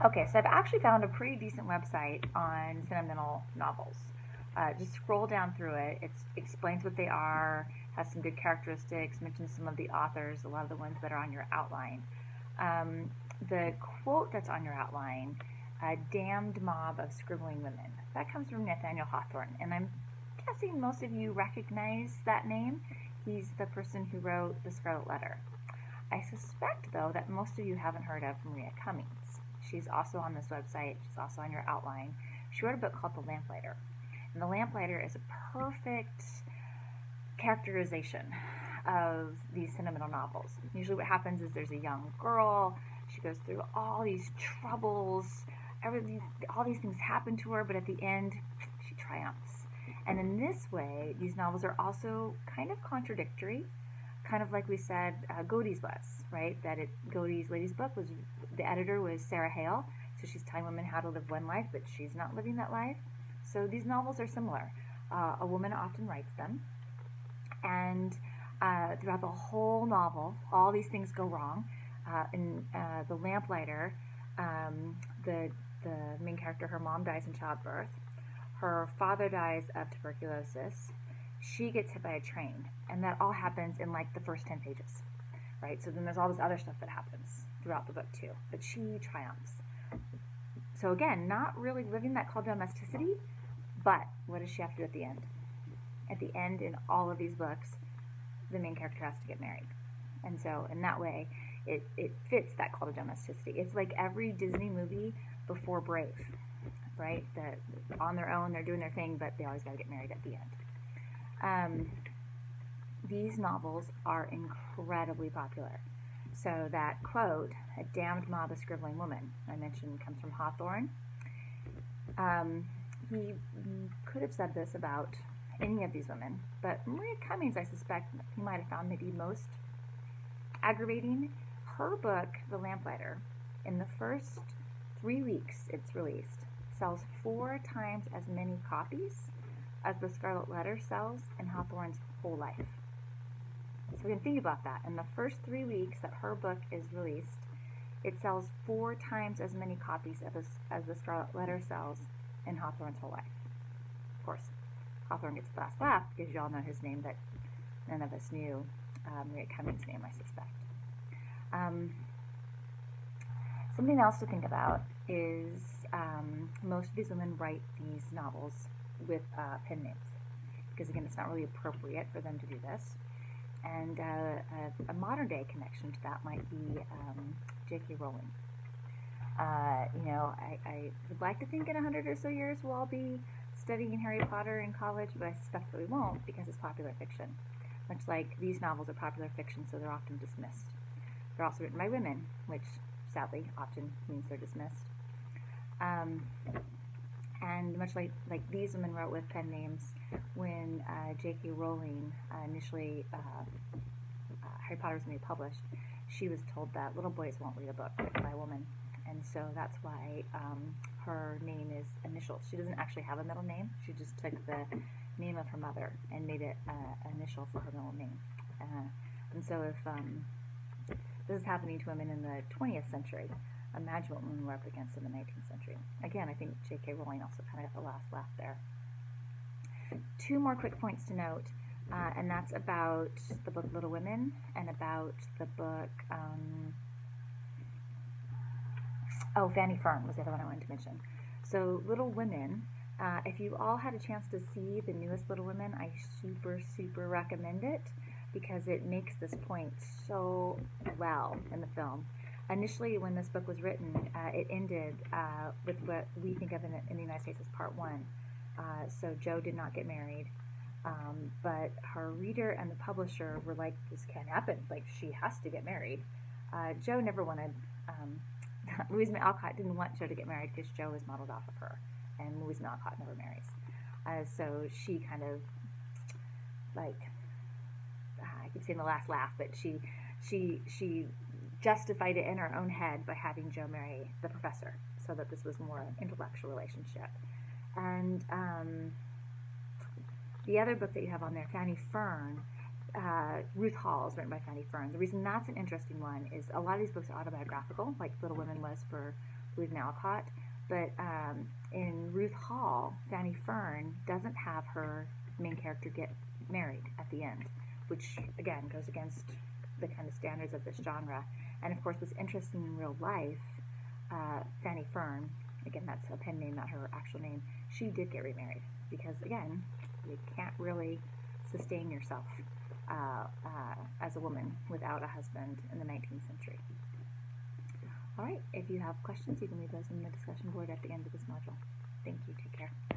Okay, so I've actually found a pretty decent website on sentimental novels. Just scroll down through it. It explains what they are, has some good characteristics, mentions some of the authors, a lot of the ones that are on your outline. Um, the quote that's on your outline, a damned mob of scribbling women, that comes from Nathaniel Hawthorne, and I'm guessing most of you recognize that name. He's the person who wrote The Scarlet Letter. I suspect, though, that most of you haven't heard of Maria Cummings. She's also on this website. She's also on your outline. She wrote a book called The Lamplighter. And The Lamplighter is a perfect characterization of these sentimental novels. Usually what happens is there's a young girl. She goes through all these troubles. All these things happen to her, but at the end, she triumphs. And in this way, these novels are also kind of contradictory, kind of like we said Godey's was, right? Godey's Lady's Book was, the editor was Sarah Hale, so she's telling women how to live one life, but she's not living that life. So these novels are similar. A woman often writes them, and throughout the whole novel, all these things go wrong. In The Lamplighter, the main character, her mom dies in childbirth. Her father dies of tuberculosis. She gets hit by a train, and that all happens in like the first 10 pages, right? So then there's all this other stuff that happens throughout the book too, but she triumphs. So again, not really living that called domesticity, but what does she have to do at the end? At the end, in all of these books, the main character has to get married. And so in that way, it fits that call to domesticity. It's like every Disney movie before Brave, right? That on their own, they're doing their thing, but they always got to get married at the end. Um, these novels are incredibly popular. So that quote, "a damned mob of scribbling women," I mentioned comes from Hawthorne. He could have said this about any of these women, but Maria Cummings, I suspect, he might have found maybe most aggravating. Her book, The Lamplighter, in the first 3 weeks it's released, sells 4 times as many copies as The Scarlet Letter sells in Hawthorne's whole life. So we can think about that. In the first 3 weeks that her book is released, it sells 4 times as many copies as The Scarlet Letter sells in Hawthorne's whole life. Of course, Hawthorne gets the last laugh because you all know his name, but none of us knew Maria Cummings' name, I suspect. Something else to think about is most of these women write these novels with pen names because, again, it's not really appropriate for them to do this. And a modern day connection to that might be J.K. Rowling. I would like to think in 100 or so years we'll all be studying Harry Potter in college, but I suspect that we won't because it's popular fiction. Much like these novels are popular fiction, so they're often dismissed. They're also written by women, which sadly often means they're dismissed. Um, and much like these women wrote with pen names, when J.K. Rowling initially Harry Potter was going to be published, she was told that little boys won't read a book written by a woman, and so that's why her name is initials. She doesn't actually have a middle name. She just took the name of her mother and made it initial for her middle name. And so if this is happening to women in the 20th century, imagine what women were up against in the 19th century. Again, I think J.K. Rowling also kind of got the last laugh there. 2 more quick points to note, and that's about the book Little Women and about the book, Fanny Fern was the other one I wanted to mention. So Little Women, if you all had a chance to see the newest Little Women, I super recommend it because it makes this point so well in the film. Initially, when this book was written, it ended with what we think of in the United States as Part 1. So Jo did not get married, but her reader and the publisher were like, this can't happen, like she has to get married. Jo never wanted, Louise May Alcott didn't want Jo to get married because Jo was modeled off of her, and Louise May Alcott never marries. So she kind of, like, I keep saying the last laugh, but she justified it in her own head by having Jo marry the professor, so that this was more an intellectual relationship. And the other book that you have on there, Fanny Fern, Ruth Hall is written by Fanny Fern. The reason that's an interesting one is a lot of these books are autobiographical, like Little Women was for Louise Malcott. But in Ruth Hall, Fanny Fern doesn't have her main character get married at the end, which again goes against the kind of standards of this genre. And of course, what's interesting in real life, Fanny Fern, again that's a pen name, not her actual name, she did get remarried because again, you can't really sustain yourself as a woman without a husband in the 19th century. All right, if you have questions, you can leave those in the discussion board at the end of this module. Thank you. Take care.